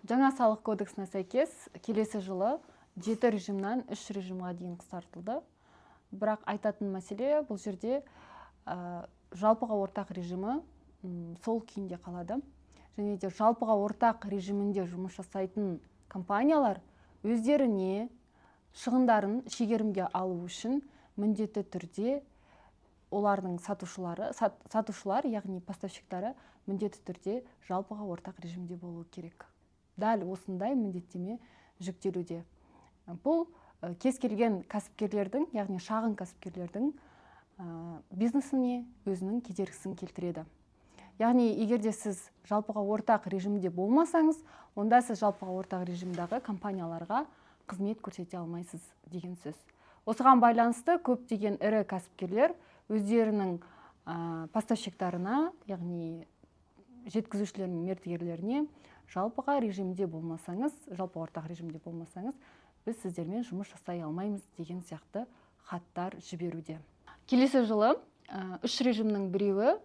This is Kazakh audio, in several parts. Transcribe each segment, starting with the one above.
Жаңа салық кодексіне сәйкес келесі жылы 7 режимнан 3 режимға дейін қысқартылды. Бірақ айтатын мәселе бұл жерде жалпыға ортақ режимі сол күйінде қалады. Және де жалпыға ортақ режимінде жұмыс жасайтын компаниялар өздеріне шығындарын шегерімге алу үшін міндетті түрде олардың сатушылар, яғни поставщиктары міндетті түрде жалпыға ортақ режимде болуы керек. Дәл осындай міндеттеме жүктелуде. Бұл кез келген кәсіпкерлердің, яғни шағын кәсіпкерлердің бизнесіне өзінің кедергісін келтіреді. Яғни, егерде сіз жалпыға ортақ режимде болмасаңыз, онда сіз жалпыға ортақ режимдағы компанияларға қызмет көрсете алмайсыз деген сөз. Осыған байланысты көптеген ірі кәсіпкерлер өздерінің поставщиктарына, яғни жеткізушілер мен мердігерлеріне жалпыға режимде болмасаңыз, жалпы ортақ режимде болмасаңыз, біз сіздермен жұмыс жасай алмаймыз деген сияқты хаттар жіберуде. Келесі жылы 3 режимнің біреуі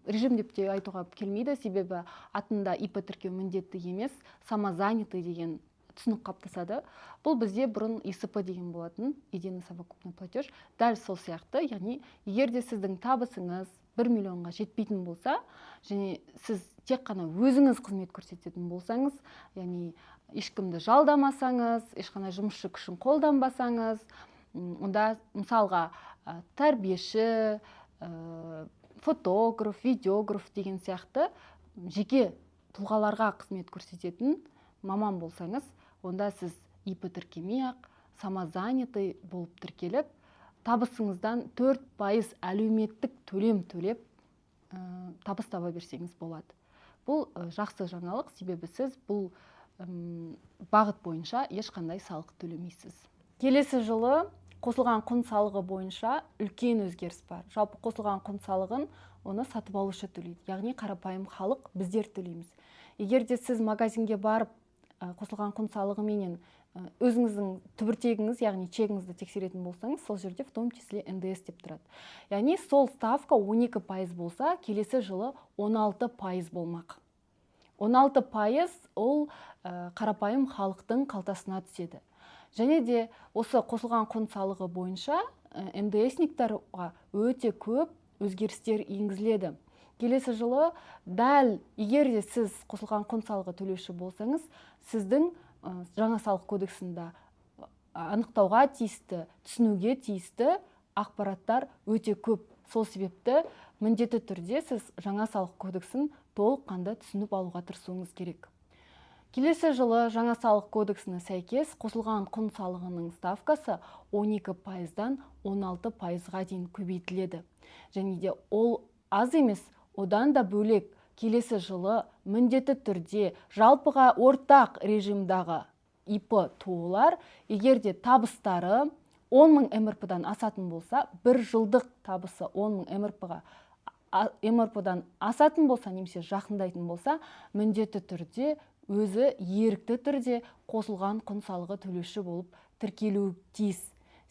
режим деп те айтуға келмейді, себебі атында ИП тіркеу міндетті емес, самозанятый деген түсінік қалыптасады. Бұл бізде бұрын ИСП деген болатын, единый совокупный платеж. Дәл сол сияқты, яғни егерде сіздің табысыңыз 1 миллионға жетпейтін болса, және сіз тек қана өзіңіз қызмет көрсететін болсаңыз, яғни ешкімді жалдамасаңыз, ешқандай жұмысшы күшін қолданбасаңыз, онда мысалға тәрбиеші, фотограф, видеограф деген сияқты жеке тұлғаларға қызмет көрсететін маман болсаңыз, онда сіз ИП тіркемей-ақ самозанятый болып тіркеліп, табысыңыздан 4% әлеуметтік төлем төлеп табыс таба берсеңіз болады. Бұл жақсы жаңалық, себебі сіз бұл бағыт бойынша ешқандай салық төлемейсіз. Келесі жылы қосылған құн салығы бойынша үлкен өзгеріс бар. Жалпы қосылған құн салығын оны сатып алушы төлейді, яғни қарапайым халық біздер төлейміз. Егерде сіз магазинге барып қосылған құн салығы менен өзіңіздің түбіртегіңіз, яғни чегіңізді тексеретін болсаңыз, сол жерде в том числе НДС деп тұрады. Яғни сол ставка 12% болса, келесі жылы 16% болмақ. 16% ол қарапайым халықтың қалтасына түседі. Және де осы қосылған құн салығы бойынша НДСниктарға өте көп өзгерістер енгізіледі. Келесі жылы дәл егерде сіз қосылған құн салығы төлеуші болсаңыз, сіздің жаңа салық кодексында анықтауға тиісті, түсінуге тиісті ақпараттар өте көп. Сол себепті міндетті түрде сіз жаңа салық кодексін толыққанды түсініп алуға тырысуыңыз керек. Келесі жылы жаңа салық кодексіне сәйкес қосылған құн салығының ставкасы 12%-дан 16%-ға дейін көбейтіледі. Және де ол аз емес, одан да бөлек келесі жылы міндетті түрде жалпыға ортақ режимдағы ИП тұлғалар, егерде табыстары 10.000 МРП-дан асатын болса, бір жылдық табысы 10.000 МРП-дан асатын болса, немесе жақындайтын болса, міндетті түрде өзі ерікті түрде қосылған құн салығы төлеуші болып тіркелуі тиіс.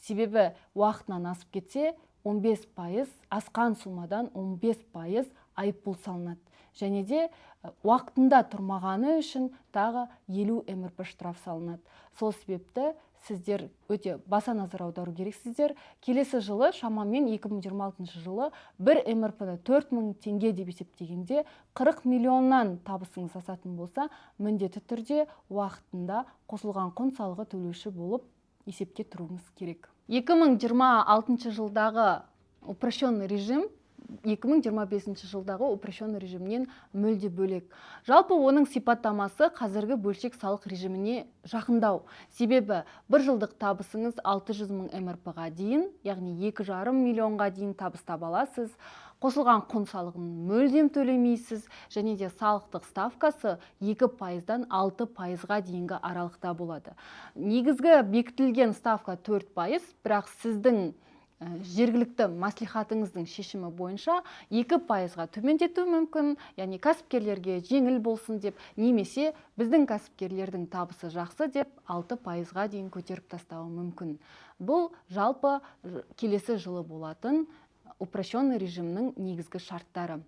Себебі уақытынан асып кетсе, 15%, асқан сумадан 15% айыппұл салынады. Және де уақытында тұрмағаны үшін тағы 50 МРП штраф салынады. Сол себепті сіздер өте баса назар аудару керексіздер. Келесі жылы, шамамен 2026 жылы 1 МРП-да 4.000 теңге деп есептегенде 40 миллионнан табысыңыз асатын болса, міндетті түрде уақытында қосылған құн салығы төлеуші болып есепке тұруыңыз керек. 2026 жылдағы упрощенный режим 2025 жылдағы упрощенный режимнен мүлде бөлек. Жалпы оның сипаттамасы қазіргі бөлшек салық режиміне жақындау. Себебі бір жылдық табысыңыз 600.000 МРП-ға дейін, яғни 2,5 миллионға дейін табыс таба аласыз. Қосылған құн салығын мүлдем төлемейсіз, және де салықтық ставкасы 2%-дан 6%-ға дейінгі аралықта болады. Негізгі бекітілген ставка 4%, бірақ сіздің жергілікті маслихатыңыздың шешімі бойынша 2%-ға төмендету мүмкін, яғни кәсіпкерлерге жеңіл болсын деп, немесе біздің кәсіпкерлердің табысы жақсы деп 6%-ға дейін көтеріп тастауы мүмкін. Бұл жалпы келесі жылы болатын упрощенный режимнің негізгі шарттары.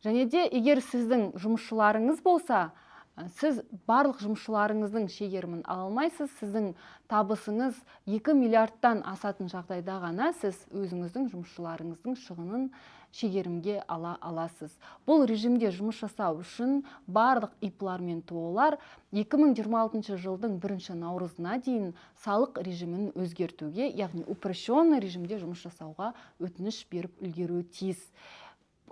Және де егер сіздің жұмысшыларыңыз болса, сіз барлық жұмысшыларыңыздың шегерімін ала алмайсыз. Сіздің табысыңыз 2 миллиардтан асатын жағдайда ғана сіз өзіңіздің жұмысшыларыңыздың шығынын шегерімге ала аласыз. Бұл режимде жұмыс жасау үшін барлық ИПлар мен ТО-лар 2026 жылдың 1 наурызына дейін салық режимін өзгертуге, яғни упрощенный режимде жұмыс жасауға өтініш беріп үлгеруі тиіс.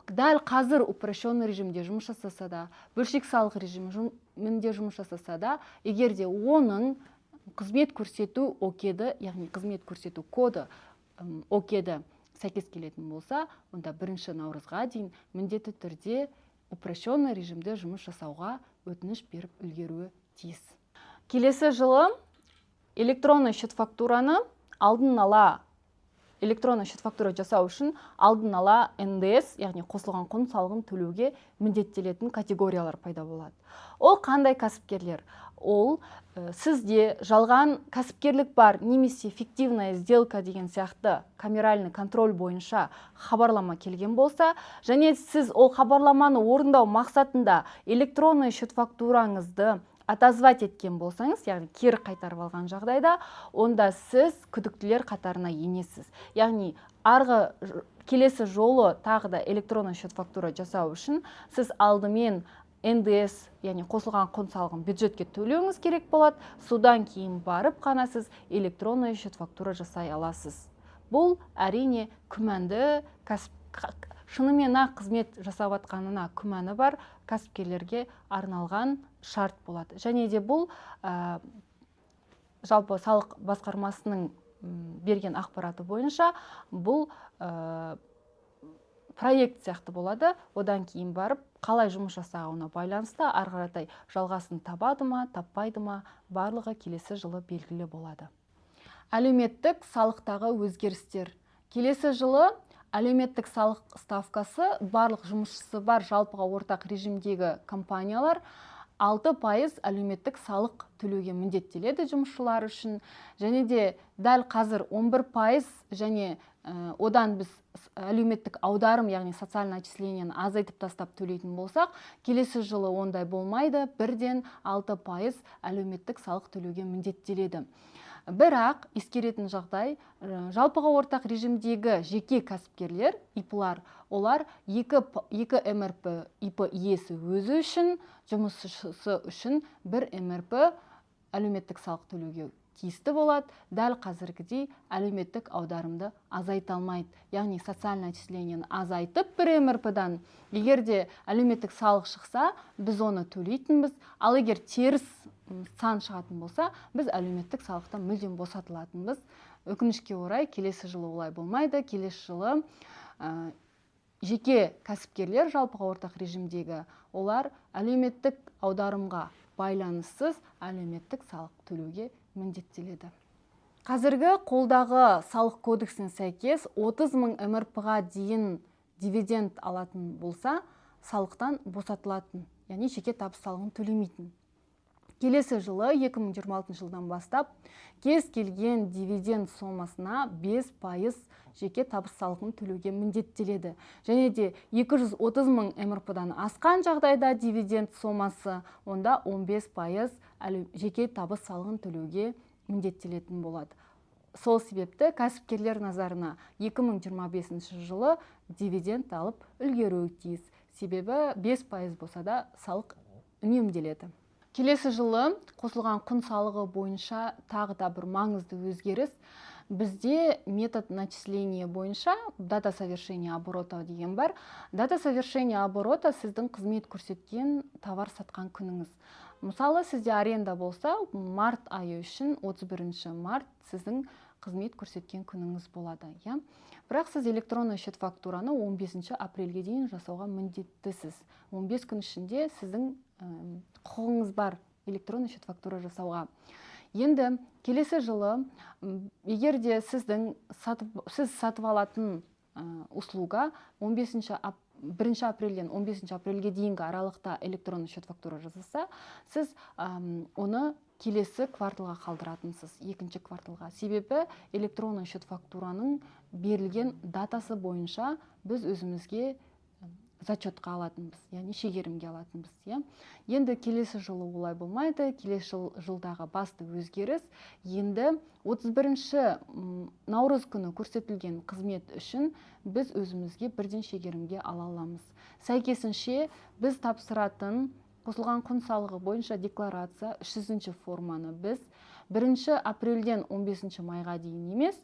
Дәл қазір упрощенный режимде жұмыс жасаса да, бөлшек салық режимінде жұмыс жасаса да, егер де оның қызмет көрсету ОК-ді, яғни қызмет көрсету коды ОК-ді сәйкес келетін болса, онда 1 наурызға дейін міндетті түрде упрощенный режимде жұмыс жасауға өтініш беріп үлгеруі тиіс. Келесі жылы электронный счет фактураны электронный счет фактура жасау үшін алдын ала НДС, яғни қосылған құн салығын төлеуге міндеттелетін категориялар пайда болады. Ол қандай кәсіпкерлер? Ол сізде жалған кәсіпкерлік бар, немесе фиктивная сделка деген сияқты камеральный контроль бойынша хабарлама келген болса, және сіз ол хабарламаны орындау мақсатында электронный счет фактураңызды отозвать еткен болсаңыз, яғни кері қайтарып алған жағдайда, онда сіз күдіктілер қатарына енесіз. Яғни келесі жолы тағы да электронный счет фактура жасау үшін сіз алдымен НДС, яғни қосылған құн салығын бюджетке төлеуіңіз керек болады. Содан кейін барып қана сіз электронный счет фактура жасай аласыз. Бұл әрине күмәнді шынымен қызмет жасап атқанына күмәні бар кәсіпкерлерге арналған шарт болады. Және де бұл жалпы салық басқармасының берген ақпараты бойынша бұл проект сияқты болады. Одан кейін барып қалай жұмыс жасауына байланысты ары қаратай жалғасын табады ма, таппайды ма, барлығы келесі жылы белгілі болады. Әлеуметтік салықтағы өзгерістер. Келесі жылы әлеуметтік салық ставкасы барлық жұмысшысы бар жалпыға ортақ режимдегі компаниялар 6% әлеуметтік салық төлеуге міндеттеледі жұмысшылар үшін. Және де дәл қазір 11% және одан біз әлеуметтік аударым, яғни социальный отчисленияны азайтып тастап төлейтін болсақ, келесі жылы ондай болмайды, бірден 6% әлеуметтік салық төлеуге міндеттеледі. Бірақ ескеретін жағдай, жалпыға ортақ режимдегі жеке кәсіпкерлер, ИПлар, олар 2 МРП ИП иесі өзі үшін, жұмысшысы үшін 1 МРП әлеуметтік салық төлеуге тиісті болады. Дәл қазіргідей әлеуметтік аударымды азайта алмайды. Яғни социальный отчисленияны азайтып 1 МРП-дан егер де әлеуметтік салық шықса, біз оны төлейтінбіз. Ал егер теріс сан шығатын болса, біз әлеуметтік салықтан мүлдем босатылатынбыз. Өкінішке орай, келесі жылы олай болмайды. Келесі жылы жеке кәсіпкерлер жалпыға ортақ режимдегі олар әлеуметтік аударымға байланыссыз әлеуметтік салық төлеуге міндеттеледі. Қазіргі қолдағы салық кодексіне сәйкес 30 мың МРП-ға дейін дивиденд алатын болса, салықтан босатылатын, яғни жеке табыс салығын төлемейтін. Келесі жылы 2026 жылдан бастап кез келген дивиденд сомасына 5% жеке табыс салығын төлеуге міндеттеледі. Және де 230 мың МРП-дан асқан жағдайда дивиденд сомасы, онда 15% жеке табыс салығын төлеуге міндеттелетін болады. Сол себепті кәсіпкерлер назарына 2025 жылы дивиденд алып үлгеруі тиіс. Себебі 5% болса да салық үнемделеді. Келесі жылы қосылған құн салығы бойынша тағы да бір маңызды өзгеріс. Бізде метод начисления бойынша дата совершения оборота деген бар. Дата совершения оборота сіздің қызмет көрсеткен товар сатқан күніңіз. Мысалы, сізде аренда болса, март айы үшін 31 март сіздің қызмет көрсеткен күніңіз болады. Бірақ сіз электронный счет фактураны 15 апрельге дейін жасауға міндеттісіз. 15 күн ішінде сіздің құқығыңыз бар электронный счет фактура жасауға. Енді келесі жылы егер де сіз сатып алатын услуга 1 апрельден 15 апрельге дейінгі аралықта электронный счет фактура жасаса, сіз оны келесі кварталға қалдыратынсыз, екінші кварталға. Себебі электронный счет фактураның берілген датасы бойынша біз өзімізге зачетқа алатынбыз, яғни шегерімге алатынбыз. Енді келесі жылы олай болмайды. Келесі жылдағы басты өзгеріс, енді 31 наурыз күні көрсетілген қызмет үшін біз өзімізге бірден шегерімге ала аламыз. Сәйкесінше біз тапсыратын қосылған құн салығы бойынша декларация 300 форманы біз 1 апрельден 15 майға дейін емес,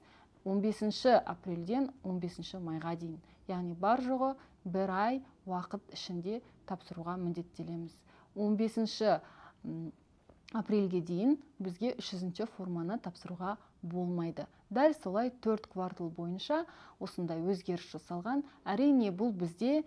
15 апрельден 15 майға дейін, яғни бар жоғы 1 ай уақыт ішінде тапсыруға міндеттелеміз. 15 апрельге дейін бізге 300 форманы тапсыруға болмайды. Дәл солай 4 квартал бойынша осындай өзгеріс жасалған. Әрине, бұл бізде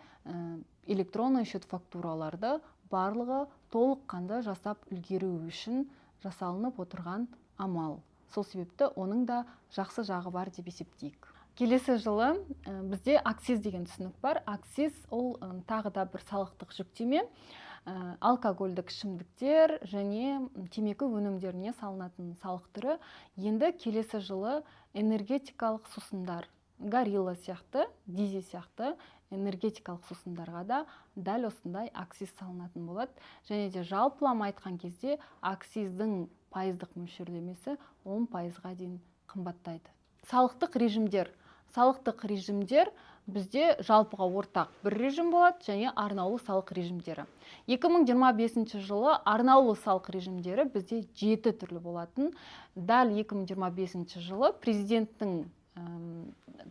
электронный счет фактураларды барлығы толыққанды жасап үлгеру үшін жасалынып отырған амал. Сол себепті оның да жақсы жағы бар деп есептейік. Келесі жылы бізде акциз деген түсінік бар. Акциз ол тағы да бір салықтық жүктеме. Алкогольдік ішімдіктер және темекі өнімдеріне салынатын салық түрі. Енді келесі жылы энергетикалық сусындар, горилла сияқты, дизель сияқты энергетикалық сусындарға да дәл осындай акциз салынатын болады. Және де жалпылама айтқан кезде акциздің пайыздық мөлшерлемесі 10%-ға дейін қымбаттайды. Салықтық режимдер бізде жалпыға ортақ бір режим болады және арнаулы салық режимдері. 2025 жылы арнаулы салық режимдері бізде 7 түрлі болатын. Дәл 2025 жылы президенттің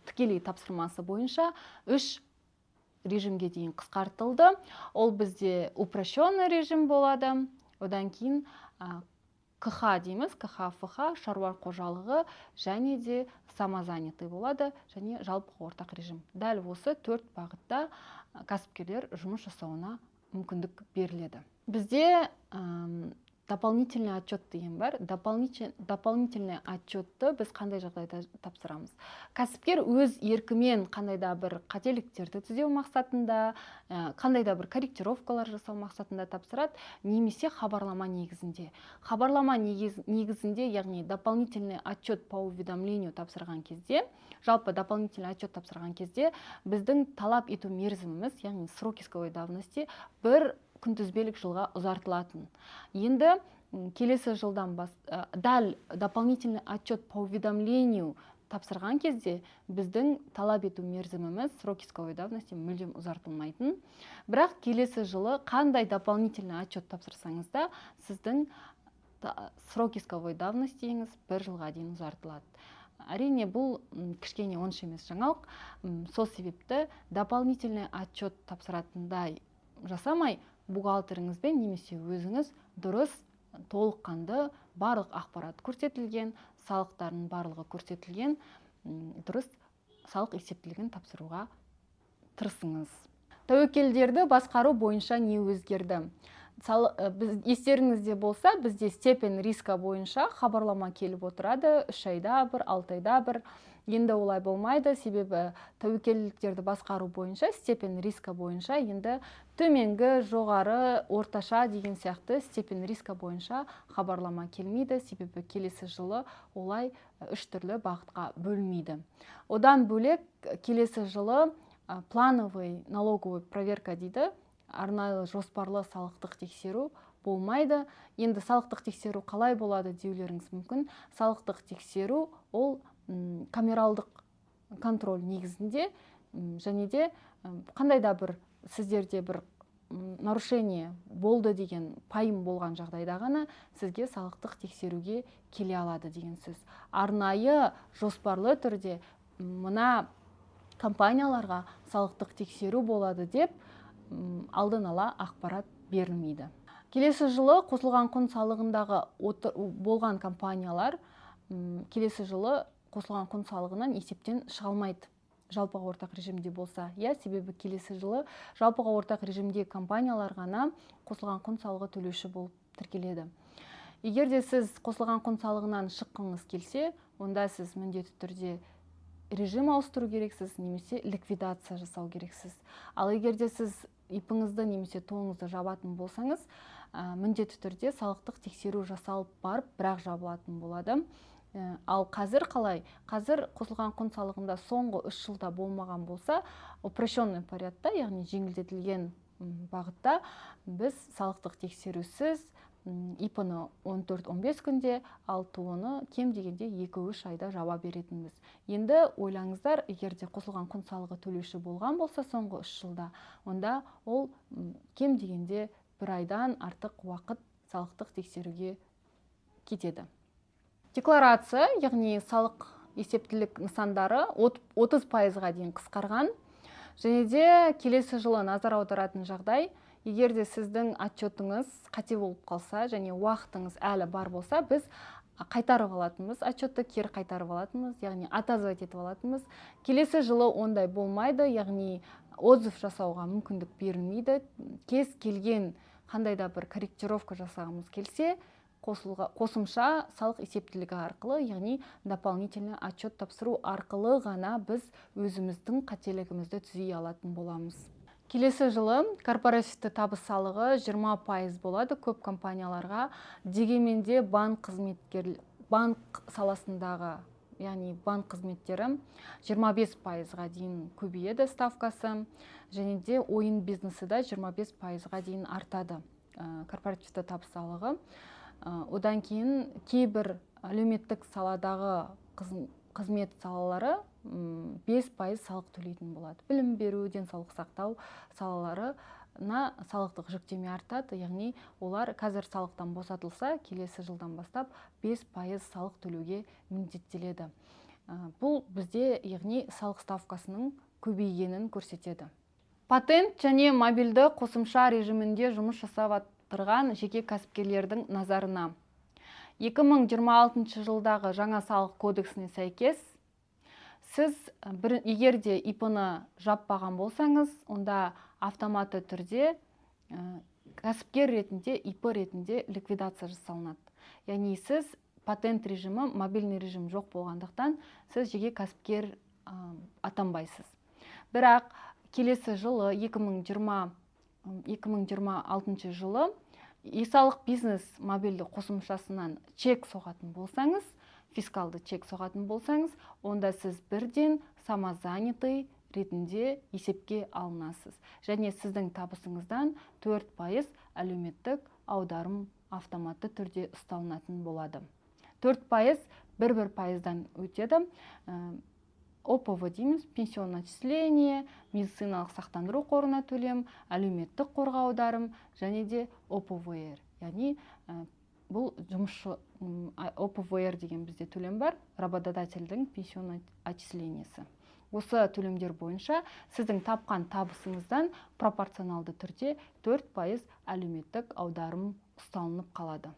тікелей тапсырмасы бойынша 3 режимге дейін қысқартылды. Ол бізде упрощенный режим болады. Одан кейін КХ дейміз, КХ-ФХ, шаруа қожалығы және де самозанятый болады, және жалпыға ортақ режим. Дәл осы 4 бағытта кәсіпкерлер жұмыс жасауына мүмкіндік беріледі. Бізде дополнительный отчет деген бар. Дополнительный отчетты біз қандай жағдайда тапсырамыз? Кәсіпкер өз еркімен қандайда бір қателіктерді түзеу мақсатында, қандайда бір корректировкалар жасау мақсатында тапсырады, немесе хабарлама негізінде. Хабарлама негізінде, яғни дополнительный отчет по уведомлению тапсырған кезде, жалпы дополнительный отчет тапсырған кезде, біздің талап ету мерзіміміз, яғни срок исковой давности, бір күнтізбелік жылға ұзартылатын. Енді келесі жылдан дәл дополнительный отчет по уведомлению тапсырған кезде біздің талап ету мерзіміміз срок исковой давности мүлдем ұзартылмайтын. Бірақ келесі жылы қандай дополнительный отчет тапсырсаңыз да, сіздің срок исковой давностиіңіз 1 жылға дейін ұзартылады. Әрине, бұл кішкене онша емес жаңалық. Сол себепті дополнительный отчет тапсыратындай жасамай, бухгалтеріңізбен немесе өзіңіз дұрыс толыққанды барлық ақпарат көрсетілген, салықтардың барлығы көрсетілген, дұрыс салық есептілігін тапсыруға тырысыңыз. Тәуекелдерді басқару бойынша не өзгерді? Естеріңізде болса, бізде степень риска бойынша хабарлама келіп отырады, 3 айда бір, 6 айда бір. Енді олай болмайды, себебі тәуекелдерді басқару бойынша, степень риска бойынша енді төменгі, жоғары, орташа деген сияқты степень риска бойынша хабарлама келмейді, себебі келесі жылы олай 3 түрлі бағытқа бөлмейді. Одан бөлек келесі жылы плановый налоговый проверка дейді, арнайлы жоспарлы салықтық тексеру болмайды. Енді салықтық тексеру қалай болады деулеріңіз мүмкін. Салықтық тексеру ол камералдық контроль негізінде, және де қандайда бір сіздерде бір нарушение болды деген пайым болған жағдайда ғана сізге салықтық тексеруге келе алады деген сөз. Арнайы жоспарлы түрде мына компанияларға салықтық тексеру болады деп алдын ала ақпарат берілмейді. Келесі жылы қосылған құн салығындағы болған компаниялар келесі жылы қосылған құн салығынан есептен шыға алмайды, жалпыға ортақ режимде болса. Себебі келесі жылы жалпыға ортақ режимде компаниялар ғана қосылған құн салығы төлеуші болып тіркеледі. Егер де сіз қосылған құн салығынан шыққыңыз келсе, онда сіз міндетті түрде режим ауыстыру керексіз, немесе ликвидация жасау керексіз. Ал егер де сіз ипіңізді немесе тоңызды жабатын болсаңыз, міндетті түрде салықтық тексеру жасалып барып, бірақ жабылатын болады. Ал қазір қалай? Қазір қосылған құн салығында соңғы 3 жылда болмаған болса, упрощенный порядта, яғни жеңілдетілген бағытта біз салықтық тексерусіз ИП-ны 14-15 күнде, ал ТО-ны кем дегенде 2-3 айда жаба беретінбіз. Енді ойлаңыздар, егерде қосылған құн салығы төлеуші болған болса соңғы 3 жылда, онда ол кем дегенде 1 айдан артық уақыт салықтық тексеруге кетеді. Декларация, яғни салық есептілік нысандары 30%-ға дейін қысқарған. Және де келесі жылы назар аударатын жағдай, егерде сіздің отчетыңыз қате болып қалса және уақытыңыз әлі бар болса, біз қайтарып алатынбыз, отчетты кері қайтарып алатынбыз, яғни отозвать етіп алатынбыз. Келесі жылы ондай болмайды, яғни отзыв жасауға мүмкіндік берілмейді. Кез келген қандай да бір корректировка жасағымыз келсе, қосымша салық есептілігі арқылы, яғни дополнительный отчет тапсыру арқылы ғана біз өзіміздің қателігімізді түзей алатын боламыз. Келесі жылы корпоративті табыс салығы 20% болады көп компанияларға. Дегенмен де банк саласындағы, яғни банк қызметтері 25%-ға дейін көбейеді ставкасы, және де ойын бизнесі да 25%-ға дейін артады корпоративті табыс салығы. Одан кейін кейбір әлеуметтік саладағы қызмет салалары 5% салық төлейтін болады. Білім беру, денсаулық сақтау салаларына салықтық жүктеме артады, яғни олар қазір салықтан босатылса, келесі жылдан бастап 5% салық төлеуге міндеттеледі. Бұл бізде, яғни салық ставкасының көбейгенін көрсетеді. Патент және мобильді қосымша режимінде жұмыс жасап жеке кәсіпкерлердің назарына. 2026 жылдағы жаңа салық кодексіне сәйкес, сіз егерде ИП-ны жаппаған болсаңыз, онда автоматты түрде кәсіпкер ретінде, ИП ретінде ликвидация жасалынады. Яғни сіз патент режимі, мобильный режим жоқ болғандықтан, сіз жеке кәсіпкер атанбайсыз. Бірақ келесі жылы 2026 жылы ИСалық бизнес мобильді қосымшасынан чек соғатын болсаңыз, фискалды чек соғатын болсаңыз, онда сіз бірден самозанятый ретінде есепке алынасыз. Және сіздің табысыңыздан 4% әлеуметтік аударым автоматты түрде ұсталынатын болады. 4% 1% өтеді. ОПВ дейміз, пенсионное отчисление, медициналық сақтандыру қорына төлем, әлеуметтік қорға аударым, және де ОПВР. Яғни бұл жұмысшы ОПВР деген бізде төлем бар, работодательдің пенсионное отчислениясы. Осы төлемдер бойынша сіздің тапқан табысыңыздан пропорционалды түрде 4% әлеуметтік аударым ұсталынып қалады.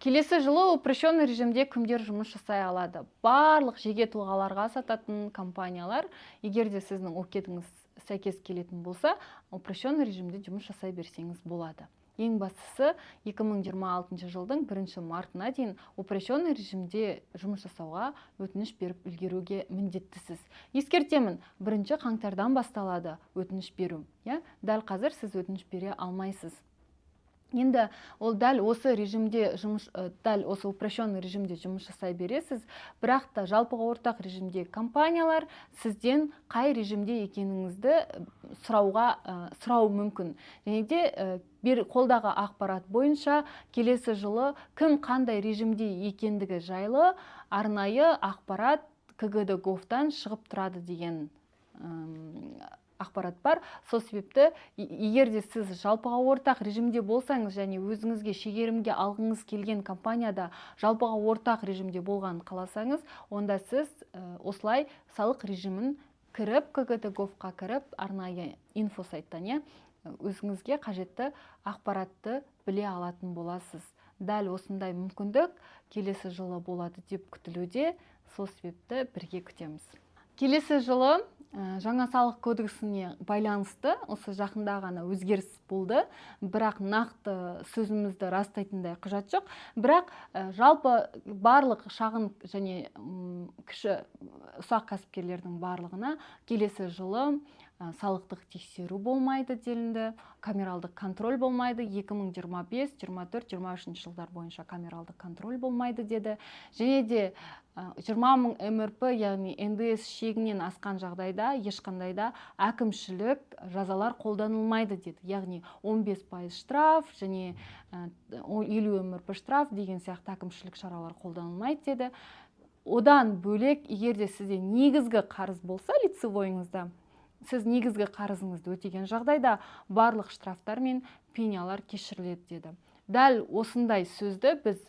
Келесі жылы упрощенный режимде кімдер жұмыс жасай алады? Барлық жеке тұлғаларға сататын компаниялар, егерде сіздің окетіңіз сәйкес келетін болса, упрощенный режимде жұмыс жасай берсеңіз болады. Ең бастысы 2026 жылдың 1 мартына дейін упрощенный режимде жұмыс жасауға өтініш беріп үлгеруге міндеттісіз. Ескертемін, 1 қаңтардан басталады өтініш беру. Дәл қазір сіз өтініш бере алмайсыз. Енді ол дәл осы упрощенный режимде жұмыс жасай бересіз, бірақ та жалпыға ортақ режимде компаниялар сізден қай режимде екеніңізді сұрау мүмкін. Және де қолдағы ақпарат бойынша келесі жылы кім қандай режимде екендігі жайлы арнайы ақпарат КГД-говтан шығып тұрады деген ақпарат бар. Сол себепті, егерде сіз жалпыға ортақ режимде болсаңыз және өзіңізге шегерімге алғыңыз келген компанияда жалпыға ортақ режимде болған қаласаңыз, онда сіз осылай салық режимін кіріп, КГД-говқа кіріп, арнайы инфо сайттан өзіңізге қажетті ақпаратты біле алатын боласыз. Дәл осындай мүмкіндік келесі жылы болады деп күтілуде, сол себепті бірге күтеміз. Келесі жылы жаңа салық кодексіне байланысты осы жақында ғана өзгеріс болды, бірақ нақты сөзімізді растайтындай құжат жоқ. Бірақ жалпы барлық шағын және кіші ұсақ кәсіпкерлердің барлығына келесі жылы салықтық тексеру болмайды делінді, камералдық контроль болмайды, 2025, 24, 23 жылдар бойынша камералдық контроль болмайды деді. Және де 20 мың МРП, яғни НДС шегінен асқан жағдайда ешқандай да әкімшілік жазалар қолданылмайды деді. Яғни 15% штраф және 50 МРП штраф деген сияқты әкімшілік шаралар қолданылмайды деді. Одан бөлек, егерде сізде негізгі қарыз болса, лицевойыңызда, сіз негізгі қарызыңызды өтеген жағдайда барлық штрафтар мен пенялар кешіріледі деді. Дәл осындай сөзді біз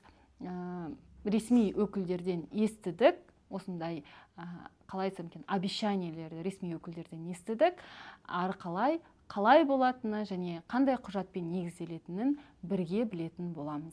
ресми өкілдерден естідік, осындай қалай айтсам екен, обещаниелерді ресми өкілдерден естідік. Ары қалай болатыны және қандай құжатпен негізделетінін бірге білетін боламыз.